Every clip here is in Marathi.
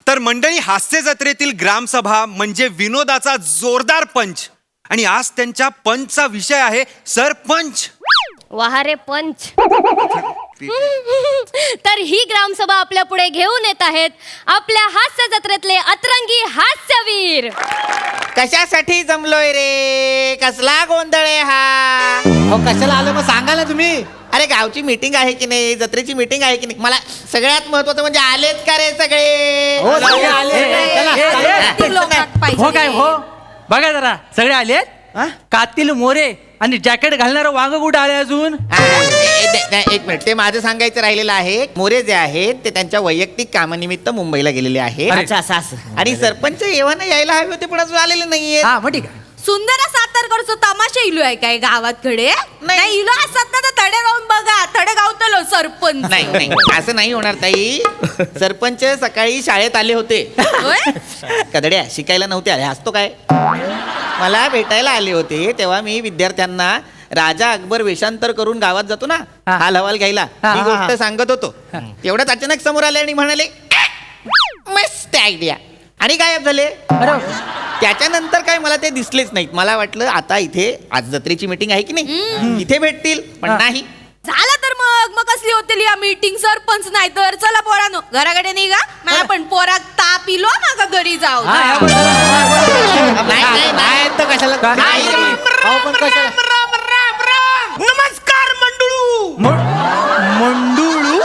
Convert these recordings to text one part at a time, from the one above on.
तर मंडळी, हास्य जत्रेतील ग्रामसभा म्हणजे विनोदाचा जोरदार पंच. आणि आज त्यांच्या पंचचा विषय आहे सरपंच. वाहारे पंच. तर ही ग्रामसभा आपल्या पुढे घेऊन येत आहेत आपल्या हास्य जत्रेतले अतरंगी हास्यवीर. कशासाठी जमलोय रे? कसला गोंधळ आहे हा? अहो कशाला आलं मग सांगा ना तुम्ही. अरे गावची मीटिंग आहे की नाही, जत्रेची मीटिंग आहे की नाही? मला सगळ्यात महत्वाचं म्हणजे आलेत का रे सगळे? हो सगळे आले. हो काय हो बघा जरा सगळे आलेत. कातील मोरे आणि जॅकेट घालणारं वांग कुठं आले अजून? एक मिनिट, ते माझं सांगायचं राहिलेलं आहे. मोरे जे आहेत ते त्यांच्या वैयक्तिक कामानिमित्त मुंबईला गेलेले आहेत. अच्छा, असं. आणि सरपंच येवाना यायला हवे होते पण अजून आलेले नाहीये. हा मग ठीक आहे. सुंदर सातारकडचं तमाशा इलो आहे काय गावातकडे? नाही इलो असतात ना तर तडे गाऊन बघा. तडे गावतलो सरपंच. नाही नाही, असं नाही होणार ताई. सरपंच सकाळी शाळेत आले होते. होय? कदड्या शिकायला नव्हते आले. हसतो काय? मला भेटायला आले होते तेव्हा मी विद्यार्थ्यांना राजा अकबर वेषांतर करून गावात जातो ना हाल हवाल घ्यायला, ही गोष्ट सांगत होतो. तेवढ्याच अचानक समोर आले आणि म्हणाले मस्त आयडिया, आणि गायब झाले. त्याच्यानंतर काय मला ते दिसलेच नाहीत. मला वाटलं आता इथे आज जत्रेची मीटिंग आहे की नाही, इथे भेटतील, पण नाही. झालं तर मग कसली होतील या मीटिंग? सरपंच नाही तर चला पोरानो घराकडे निघा. मला पण पोरात ताप इलो ना घरी जाऊ. नाही, नाही, नाही. तर कशाला नाही. अहो, पण कशाला? नमस्कार मंडळू. मंडुळू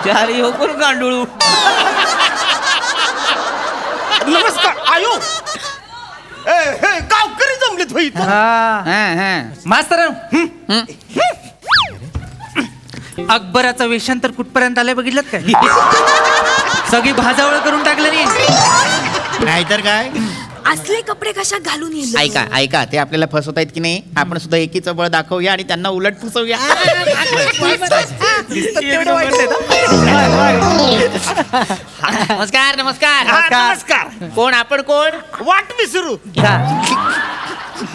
चारी हो कोण गांडुळू. नमस्कार आयो. गावकरी जमलेत होई. मास्तर अकबराचं वेषांतर कुठपर्यंत आलंय बघितलं काय? सगळी भाजावळ करून टाकलं नाही. नाहीतर काय? असले कपडे कशा घालून येईल? ऐका ऐका, ते आपल्याला फसवतायत की नाही, आपण सुद्धा एकीचं बळ दाखवूया आणि त्यांना उलट फसवूया. नमस्कार नमस्कार. नमस्कार. कोण आपण? कोण? वाट विसरू.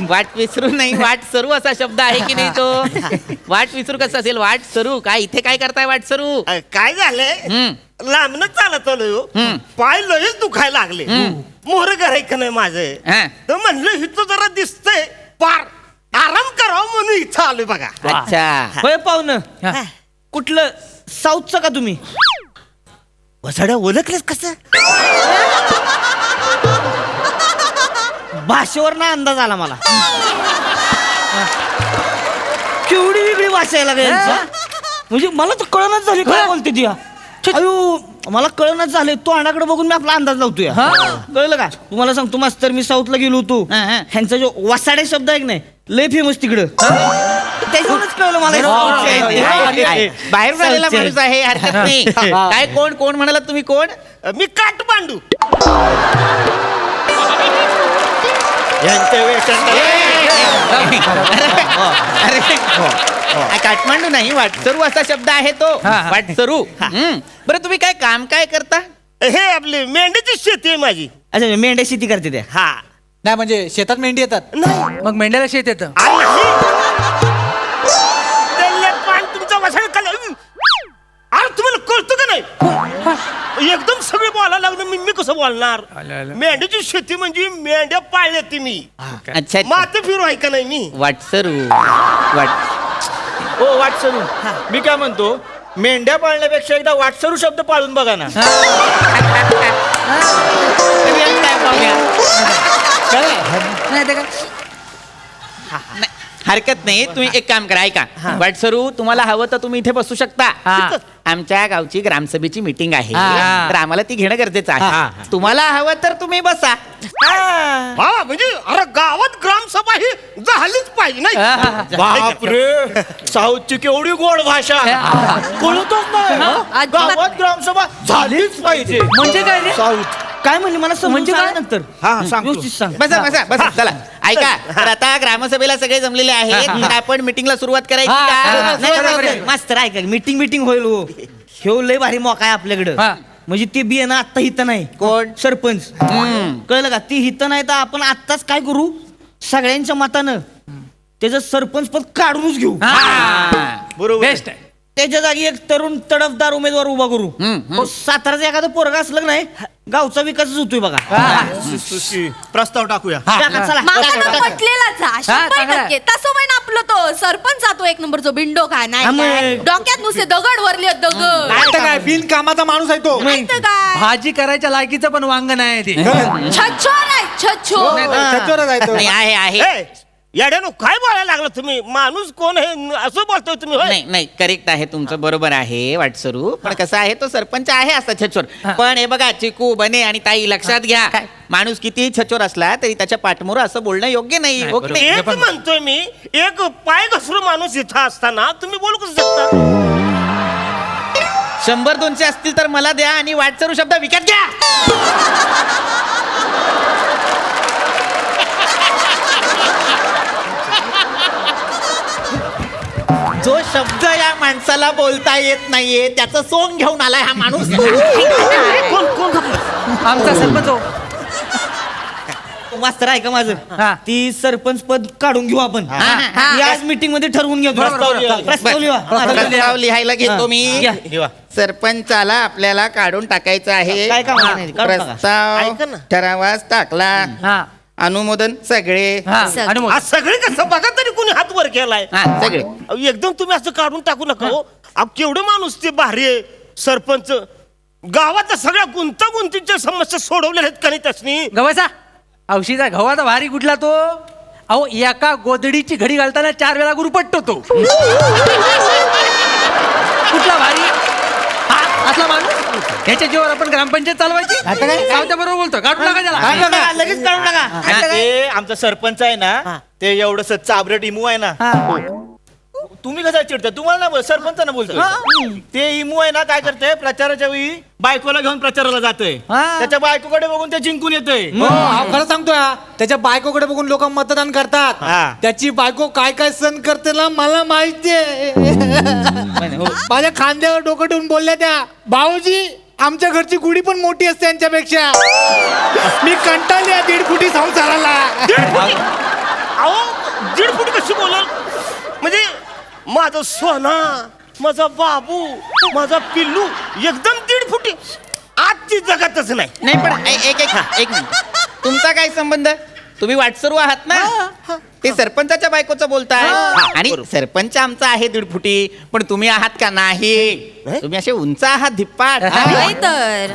वाट विसरू नाही, वाट सरू असा शब्द आहे की नाही तो? वाट विसरू कसं असेल? वाट सरू काय? इथे काय करताय वाट सरू? काय झालंय, लांबनच चालत आलोय. पाय लयच दुखायला लागले. मोहर करायचं नाही माझं. हा. तर म्हणलं इथं जरा दिसतंय पार आराम करावं म्हणून इथं आलोय बघा. अच्छा. होय पाहुणं, कुठलं साऊथचं का तुम्ही? वसाड्या ओळखलेस कसं? भाषेवर ना अंदाज आला मला. केवढी वेगळी भाषा आहे लागली यांची. म्हणजे मला तर कळणच झाली काय बोलते ती. अयो मला कळणच झाले. तो अनाकडे बघून मी आपला अंदाज लावतोय. कळलं का? तुम्हाला सांगतो मास्तर, मी साऊथला गेलो होतो. ह्यांचा जो वसाडे शब्द आहे की नाही, लय फेमस तिकडं. त्याच्यावरच कळलं मला. बाहेर झालेला माणूस आहे, हरकत नाही. काय कोण कोण म्हणाला तुम्ही? कोण? मी काठमांडू. यांच्या अरे काठमांडू नाही, वाटसरू असा शब्द आहे तो. वाटसरू. बरं तुम्ही काय काम काय करता? हे आपली मेंढीची शेती आहे माझी. अच्छा, मेंढ्या शेती करते त्या. हा. नाही म्हणजे शेतात मेंढी येतात. मग मेंढ्याला शेत येतं. तुमचा वसाड काल अरे तुम्हाला कळतं का नाही? एकदम सगळे बोलायला लागलं. मी कसं बोलणार? मेंढीची शेती म्हणजे मेंढ्या पाळल्या ती मी. अच्छा. माते फिरू आहे का नाही मी? वाटसरू. ओ वाटसरू, मी काय म्हणतो, मेंढ्या पाळण्यापेक्षा एकदा वाटसरू शब्द पाळून बघा ना. हरकत नाही, तुम्ही एक काम करा. ऐका वाटसरू, तुम्हाला हवं तर तुम्ही इथे बसू शकता. आमच्या गावची ग्रामसभेची मीटिंग आहे, तर आम्हाला ती घेणं गरजेचं आहे. तुम्हाला हवं तर तुम्ही बसा. हा म्हणजे अरे गावात ग्रामसभा ही झालीच पाहिजे नाही. बापरे, साऊथची केवढी गोड भाषा. कळतच नाही. गावात ग्रामसभा झालीच पाहिजे म्हणजे काय रे? साऊथ काय म्हणले मला समजून सांग नंतर. व्यवस्थित सांग. बसा बसा बसा. चला ऐका, तर आता ग्रामसभेला सगळे जमलेले आहेत, तर आपण मीटिंगला सुरुवात करायची का? मास्तर ऐका, मीटिंग होईल. हो ह्यो लय भारी मोका आहे आपल्याकडं. म्हणजे ते बी आहे ना आत्ता हित नाही. कोण? सरपंच. कळलं का? ती हित नाही तर आपण आत्ताच काय करू, सगळ्यांच्या मतानं त्याचं सरपंच पद काढूनच घेऊ. बरोबर. बेस्ट आहे. त्याच्या जागी एक तरुण तडफदार उमेदवार उभा करू हो, साताराचं एखादं पोरगा असलं की नाही गावचा विकासच होतोय बघा. प्रस्ताव टाकूया टाका, चला. माका टाका, तर टाका. पटलेलाच हा, 100%. तसं पण आपलं तो सरपंच तो एक नंबरचा बिंडो काय नाही हा, मग. काय. डोक्यात नुसते दगड वरले दगड काय तर काय बिन कामाचा माणूस आहे तो नाही तर काय भाजी करायच्या लायकीचं पण वांग नाही ते छछोर आहे छछोर सच्चोरच आहे तो. नाही आहे आहे ए, येड्यानो काय बोलायला लागलं तुम्ही माणूस कोण आहे असं बोलतोय तुम्ही होय? नाही नाही करेक्ट आहे तुमचं बरोबर आहे वाटसरू पण कसं आहे तो सरपंच आहे असा छचोर पण हे बघा चिकू बने आणि ताई लक्षात घ्या माणूस किती छचोर असला तरी त्याच्या पाठमोर असं बोलणं योग्य नाही हो की नाही? एक म्हणतोय मी एक पाय घसरू माणूस इथं असताना तुम्ही बोलू कसं शकता 100-200 असतील तर मला द्या आणि वाटसरू शब्द विकत घ्या. जो शब्द या माणसाला बोलता येत नाहीये त्याचं सोंग घेऊन आलाय हा माणूस. कोण कोण घाबरलं? आमचा सरपंच हो. मास्तर आहे का माझं हा. ती सरपंच पद काढून घेऊ आपण हा. याच मीटिंग मध्ये ठरवून घेऊ प्रस्ताव लिहा. प्रस्ताव लिहा. प्रस्ताव लिहायला घेतो मी घ्या. सरपंचाला आपल्याला काढून टाकायचं आहे. काय काम आहे? काढून टाका. प्रस्ताव ऐका ना. ठरावास टाकला हा अनुमोदन सगळे हा आणि मग आज सगळे कसं बघा तरी कोणी हात वर केलाय हा सगळे अहो, एकदम तुम्ही असं काढून टाकू नका हो अहो, केवढे माणूस ते भारी आहे सरपंच गावातल्या सगळ्या गुंतागुंतीच्या समस्या सोडवलेल्या आहेत का नाही त्यासनी गव्हाचा औषधा गव्हाचा भारी कुठला तो अहो एका गोदडीची घडी घालताना 4 वेळा गुरुपट्टो तो कुठला भारी हा असला माणूस ह्याच्या जीवावर आपण ग्रामपंचायत चालवायची आता काय? गावच्या बरोबर बोलतो काढून टाका त्याला काढून टाका, लगेच काढून टाका. आता काय? ते आमचा सरपंच आहे ना ते एवढस चाबरट इमू आहे ना तुम्ही कसा चिडता तुम्हाला ना सरपंचांना बोलतोय ते इमू आहे ना काय करते प्रचाराच्या वेळी बायकोला घेऊन प्रचाराला जातोय हा. त्याच्या बायकोकडे बघून ते जिंकून येतोय हो, अहो, खरं सांगतोय हा. त्याच्या बायकोकडे बघून लोक मतदान करतात हा. त्याची बायको काय काय सण करते ना मला माहितीये माझ्या खांद्यावर डोकं ठेवून बोलल्या त्या भाऊजी आमच्या घरची गुढी पण मोठी असते यांच्यापेक्षा मी कंटाळली आहे 1.5 फुटी संसाराला अहो 1.5 फूट कशी बोलाल म्हणजे माझा सोना माझा बाबू माझा पिल्लू एकदम 1.5 फुटी आजची जगातच नाही नाही पण एक मिनिट तुमचा काय संबंध तुम्ही वाटसरू आहात ना ते सरपंचाच्या बायकोचं बोलताय आणि सरपंच आमचा आहे 1.5 फुटी पण तुम्ही आहात का नाही तुम्ही असे उंच आहात धिप्पाट नाही तर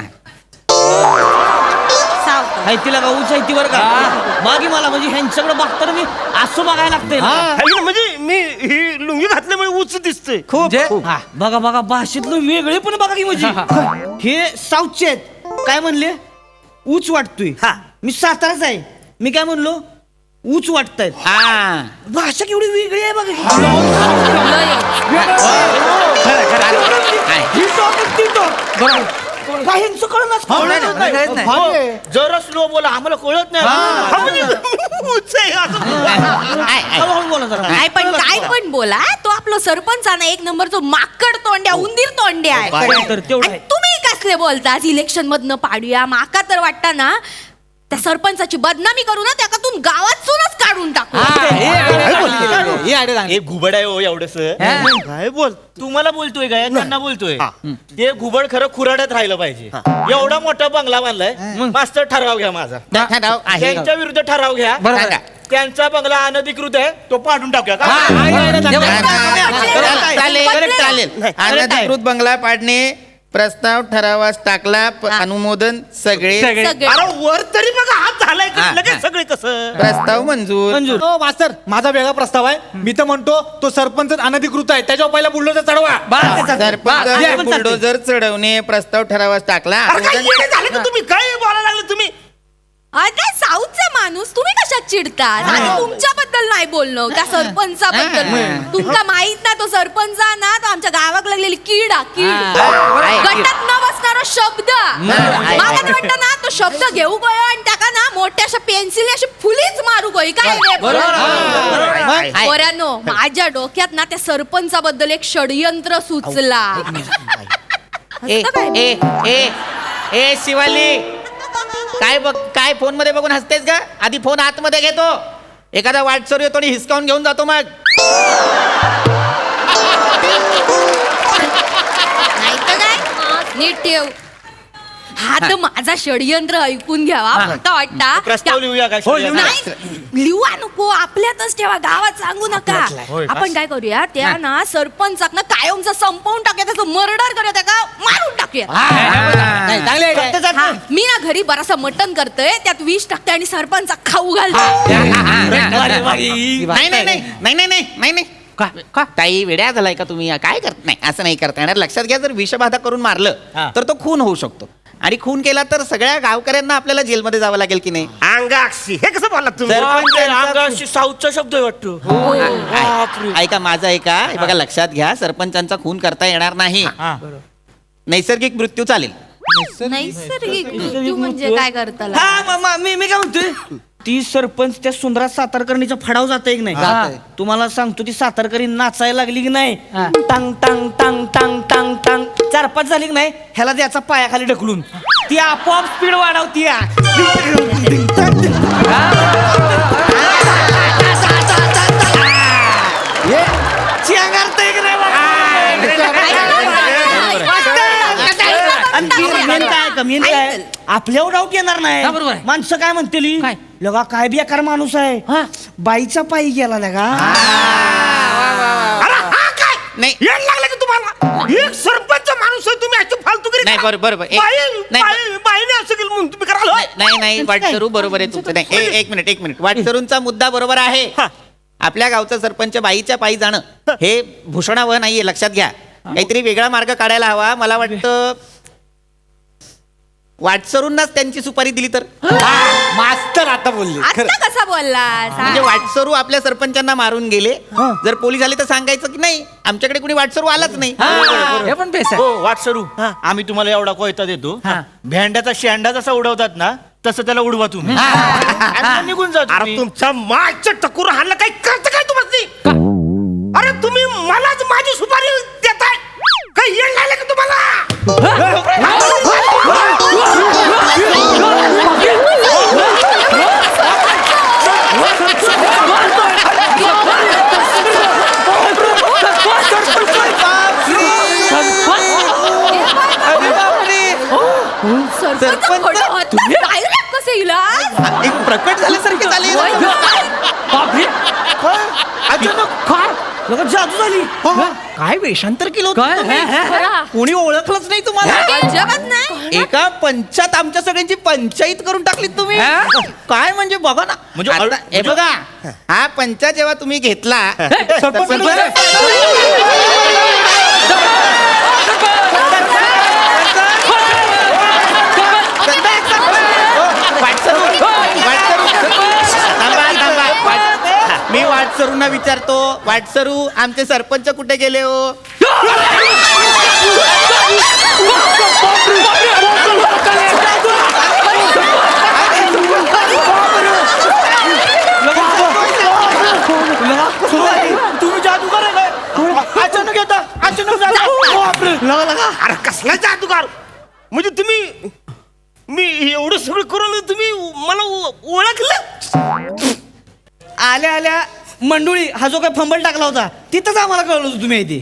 सावकाश. हाय तिला गाऊच आहे ती बरं का मागे मला म्हणजे ह्यांच्याकडे बघताना मी असं बघायला लागतंय ना. हाय ना, म्हणजे मी ही लुंगी घातल्यामुळे उच दिसतंय खूप जे- खूप. बघा बघा भाषेतलं वेगळे पण बघा की म्हणजे हे साऊथचे आहेत काय म्हणले ऊच वाटतोय हा. मी साताराच आहे मी काय म्हणलो ऊच वाटतायत हा भाषा केवढी वेगळी आहे बघा ही टॉक ती टॉक काय ह्यांचं कळणार नाही. जरा स्लो बोला आम्हाला कळत नाही हा, म्हणजे उच आहे असं. हळूहळू बोला जरा काय पण काय पण बोला तो आपलं सरपंच आहे ना एक नंबरचं माकड तोंड्या उंदीर तोंड्या आहे काय तर तेवढं आणि आहे. तुम्ही कसले बोलतास इलेक्शन मधनं पाडूया माका तर वाटतं ना त्या सरपंचाची बदनामी करू ना त्याच्यातून गावातूनच काढून टाकू ही आयडिया चांगली. एक घुबड आहे हो एवढस काय बोल तुम्हाला बोलतोय काय त्यांना बोलतोय ते घुबड खरं खुराड्यात राहिलं पाहिजे एवढा मोठा बंगला बांधलाय मास्तर ठराव घ्या माझा ठराव आहे त्यांच्या विरुद्ध ठराव घ्या सांगा. त्यांचा बंगला अनधिकृत आहे तो पाडून टाकूया का ही idea चांगली. चालेल चालेल अनधिकृत बंगला पाडणे प्रस्ताव ठरावास टाकला अनुमोदन सगळे सगळे. सगळे अरे वर तरी बघा हात झालाय का? हा, लगेच हा. सगळे कसं प्रस्ताव मंजूर हो मास्तर माझा वेगळा प्रस्ताव आहे मी तर म्हणतो तो सरपंच अनधिकृत आहे त्याच्यावर पहिला बुलडोजर चढवा सरपंच बुलडोजर चढवणे प्रस्ताव ठरावास टाकला अरे काय येडे झाले का तुम्ही काय बोलायला लागले तुम्ही अरे साऊथचा माणूस तुम्ही कशात चिडतात आणि तुमच्याबद्दल नाही बोलणं त्या सरपंचाबद्दल तुमचा माहित ना तो सरपंच ना तो आमच्या गावात लागलेली कीड गटात न बसणारा शब्द मला तर वाटतं ना तो शब्द घेऊ गयो आणि त्याका ना मोठ्या अशा पेन्सिल अशी फुलीच मारू गई काय रे? पोरांनो माझ्या डोक्यात ना त्या सरपंचाबद्दल एक षडयंत्र सुचला ए ए ए ए शिवाली काय बघ काय फोन मध्ये बघून हसतेस का आधी फोन आतमध्ये घेतो एखादा वाटसरू येतो आणि हिसकावून घेऊन जातो मग नीट ठेव. हा तर माझा षडयंत्र ऐकून घ्यावा फक्त वाटता प्रस्ताव लिहूया काय हो, लिहूया. नाही लिहूया नको आपल्यातच ठेवा गावात सांगू नका. आपण काय करूया त्या ना सरपंचाक ना कायमचा संपवून टाकूया त्याचं मर्डर करूया त्याला मारून टाकूया. नाही, चांगली idea आहे. हा, मी ना घरी बरासा मटण करतोय त्यात 20 टाकते आणि सरपंचा खाऊ घालतो. नाही नाही नाही नाही नाही नाही नाही नाही का ताई वेड्या झालाय का तुम्ही काय करत नाही असं नाही करता येणार. लक्षात घ्या जर विषबाधा करून मारलं तर तो खून होऊ शकतो आणि खून केला तर सगळ्या गावकऱ्यांना आपल्याला जेलमध्ये जावं लागेल की नाही. अंगाक्षी हे कसं बोलला तुम्ही अंगाशी साऊथचा शब्द आहे वाटतो. ऐका माझं ऐका हे बघा लक्षात घ्या सरपंचांचा खून करता येणार नाही. नैसर्गिक मृत्यू चालेल. नैसर्गिक मृत्यू म्हणजे काय करताला. हा मी काय म्हणतोय ती सरपंच त्या सुंदरा सातारकर्णीचा फडाव जाते की नाही. तुम्हाला सांगतो ती सातारकरी नाचायला लागली की नाही टांग टांग टांग टांग टांग टांग 4-5 झाली की नाही ह्याला द्याचा पायाखाली ढकलून ती आपोआप स्पीड वाढवती. मेन काय आपल्यावर डाऊट येणार नाही. बरोबर आहे. माणसं काय म्हणतील लगा काय बेकार माणूस आहे बाईचा पायी गेला लगा. अरे हा काय नाही. येड लागलं की तुम्हाला एक सरपंच माणूस आहे तुम्ही अशी फालतूगिरी नाही, करा. बरोबर. बाई- बाईने असं केलं म्हणून तुम्ही कराल होय? नाही वाटसरू बरोबर आहे तुमचं. नाही एक मिनिट वाटसरूंचा मुद्दा बरोबर आहे. आपल्या गावचा सरपंच बाईच्या पायी जाणं हे भूषणावह नाहीये. लक्षात घ्या काहीतरी वेगळा मार्ग काढायला हवा. मला वाटतं वाटसरूंनाच त्यांची सुपारी दिली तर. मास्तर आता बोलले आता कसा बोलला म्हणजे वाटसरू आपल्या सरपंचांना मारून गेले जर पोलीस आले तर सांगायचं की नाही आमच्याकडे कुणी वाटसरू आलाच नाही. हे पण बेस आहे. हो वाटसरू आम्ही तुम्हाला एवढा कोयता देतो. भेंड्याचा शेंडा जसा उडवतात ना तसं त्याला उडवा तुम्ही आणि निघून जा अरे तुम्ही. तुमच्या मागच्या टकूर हाणलं काही करत काय तुम्हाला. अरे तुम्ही मलाच माझी सुपारी देताय काही येड लागलं की तुम्हाला. सरपंच कसे इलाज एक प्रकट झाल्यासारखे झाले. लगा जादू झाली. काय वेषांतर केलं होतं काय? तुम्ही? कोणी ओळखलंच नाही तुम्हाला. जगत नाही एका पंचात आमच्या सगळ्यांची पंचायत करून टाकली तुम्ही. काय म्हणजे बघा ना म्हणजे आता हे बघा हा पंचा जेव्हा तुम्ही घेतला मी वाटसरूंना विचारतो वाटसरू आमचे सरपंच कुठे गेले हो. तुम्ही जादूगार आहे काय अचानक येता अचानक जाता. अरे कसला जादूगार म्हणजे तुम्ही मी एवढं सगळं करून तुम्ही मला ओळखलं. आल्या आल्या मंडुळी हा जो काय फंबल टाकला होता तिथंच आम्हाला कळलं होतं तुम्ही इथे.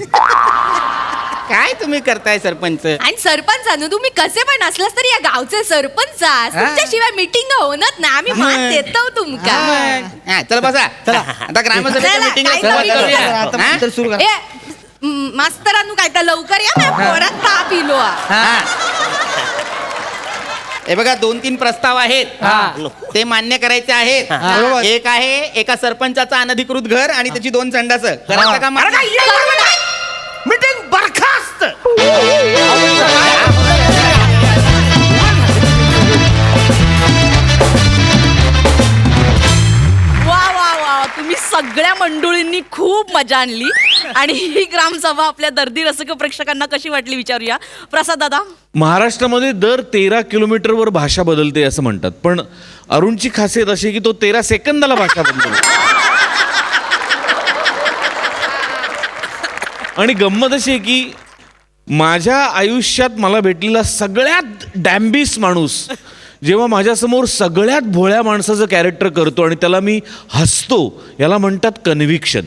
काय तुम्ही करताय सरपंच. आणि सरपंचानं तुम्ही कसे पण असलास तरी या गावचे सरपंच तुमच्याशिवाय मीटिंग होणार ना आम्ही मान देतो तुमका. हा, चला बसा चला आता ग्रामसभेच्या चला, मीटिंग काय तर meeting करा. आता तर सुरू करा. मास्तरांनो काय तर लवकर या ना परत ताप इलो. हे बघा 2-3 प्रस्ताव आहेत ते मान्य करायचे आहेत. एक आहे एका सरपंचाचं अनधिकृत घर आणि त्याची 2 संडास करायचं का अरे मान्य? काय येड लागलं काय मीटिंग बरखास्त. वा वा वा तुम्ही सगळ्या मंडळींनी खूप मजा आणली आणि ही ग्रामसभा आपल्या दर्दी रसिक प्रेक्षकांना कशी वाटली विचारूया. प्रसाद दादा. महाराष्ट्रामध्ये दर 13 किलोमीटरवर भाषा बदलते असं म्हणतात पण अरुणची खासियत अशी की तो 13 सेकंदाला भाषा बदलतो. आणि गंमत अशी आहे की माझ्या आयुष्यात मला भेटलेला सगळ्यात डॅम्बिस माणूस जेव्हा माझ्यासमोर सगळ्यात भोळ्या माणसाचं कॅरेक्टर करतो आणि त्याला मी हसतो याला म्हणतात कन्व्हिक्शन.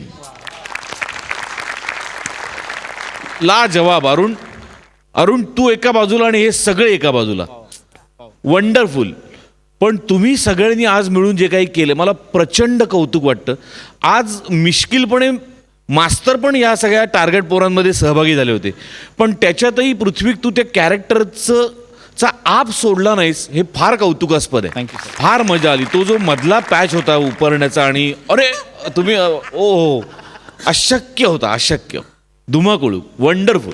ला जवाब अरुण अरुण तू एका बाजूला आणि हे सगळे एका बाजूला. वंडरफुल. पण तुम्ही सगळ्यांनी आज मिळून जे काही केलं मला प्रचंड कौतुक वाटतं. आज मिश्किलपणे मास्तर पण या सगळ्या टार्गेट पोरांमध्ये सहभागी झाले होते, पण त्याच्यातही पृथ्वी तू त्या कॅरेक्टरचा आप सोडला नाहीस, हे फार कौतुकास्पद आहे. फार मजा आली. तो जो मधला पॅच होता उपरण्याचा आणि अरे तुम्ही ओ अशक्य होता, अशक्य. धुमाकूळ. Wonderful.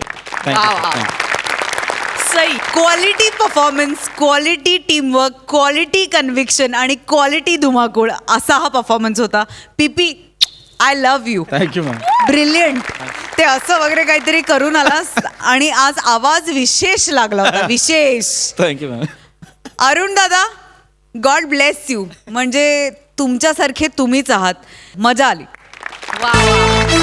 Sai. Quality performance, quality teamwork, quality conviction आणि क्वालिटी धुमाकूळ असा हा परफॉर्मन्स होता. पीपी I love you. Thank you ma'am. Brilliant. ते असं वगैरे काहीतरी करून आलास आणि आज आवाज विशेष लागला होता. विशेष. Thank you ma'am. अरुण दादा, गॉड ब्लेस यू. म्हणजे तुमच्यासारखे तुम्हीच आहात. मजा आली. वा वा.